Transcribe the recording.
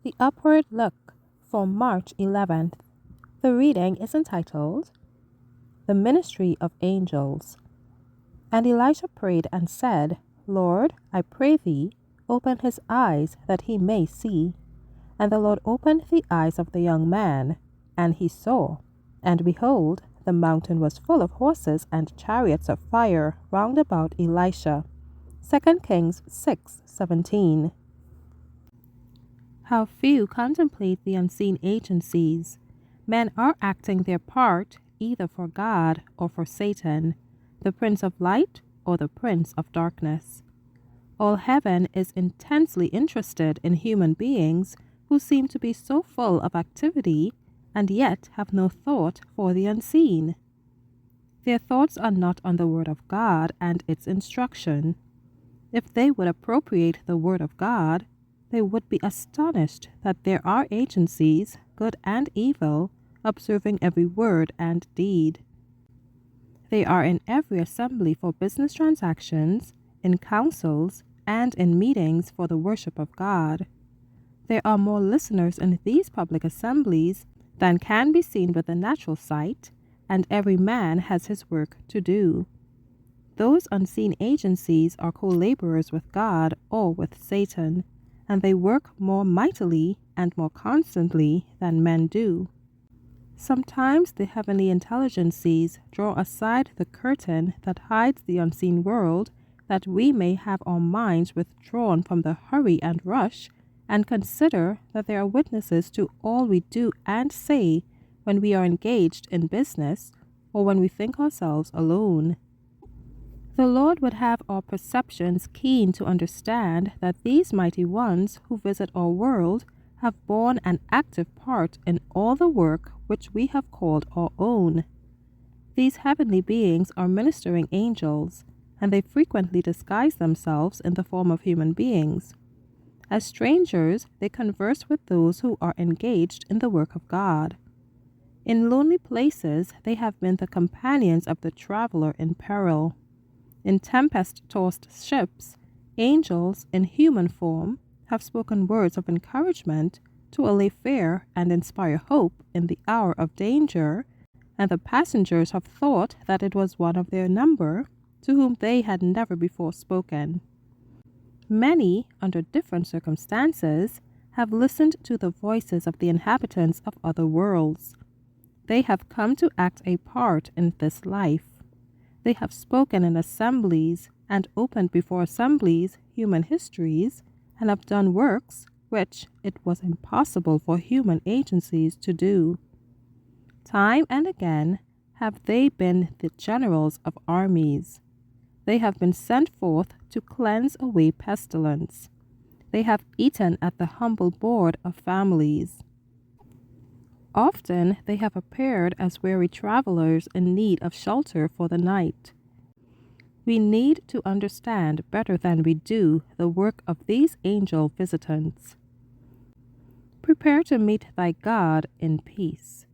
The Upward Look for March 11th. The reading is entitled, The Ministry of Angels. And Elisha prayed and said, Lord, I pray thee, open his eyes that he may see. And the Lord opened the eyes of the young man, and he saw. And behold, the mountain was full of horses and chariots of fire round about Elisha. 2 Kings 6:17. How few contemplate the unseen agencies. Men are acting their part either for God or for Satan, the prince of light or the prince of darkness. All heaven is intensely interested in human beings who seem to be so full of activity and yet have no thought for the unseen. Their thoughts are not on the Word of God and its instruction. If they would appropriate the Word of God, they would be astonished that there are agencies, good and evil, observing every word and deed. They are in every assembly for business transactions, in councils, and in meetings for the worship of God. There are more listeners in these public assemblies than can be seen with the natural sight, and every man has his work to do. Those unseen agencies are co-laborers with God or with Satan, and they work more mightily and more constantly than men do. Sometimes the heavenly intelligencies draw aside the curtain that hides the unseen world, that we may have our minds withdrawn from the hurry and rush, and consider that they are witnesses to all we do and say when we are engaged in business or when we think ourselves alone. The Lord would have our perceptions keen to understand that these mighty ones who visit our world have borne an active part in all the work which we have called our own. These heavenly beings are ministering angels, and they frequently disguise themselves in the form of human beings. As strangers, they converse with those who are engaged in the work of God. In lonely places, they have been the companions of the traveler in peril. In tempest-tossed ships, angels in human form have spoken words of encouragement to allay fear and inspire hope in the hour of danger, and the passengers have thought that it was one of their number to whom they had never before spoken. Many, under different circumstances, have listened to the voices of the inhabitants of other worlds. They have come to act a part in this life. They have spoken in assemblies and opened before assemblies human histories, and have done works which it was impossible for human agencies to do. Time and again have they been the generals of armies. They have been sent forth to cleanse away pestilence. They have eaten at the humble board of families. Often they have appeared as weary travelers in need of shelter for the night. We need to understand better than we do the work of these angel visitants. Prepare to meet thy God in peace.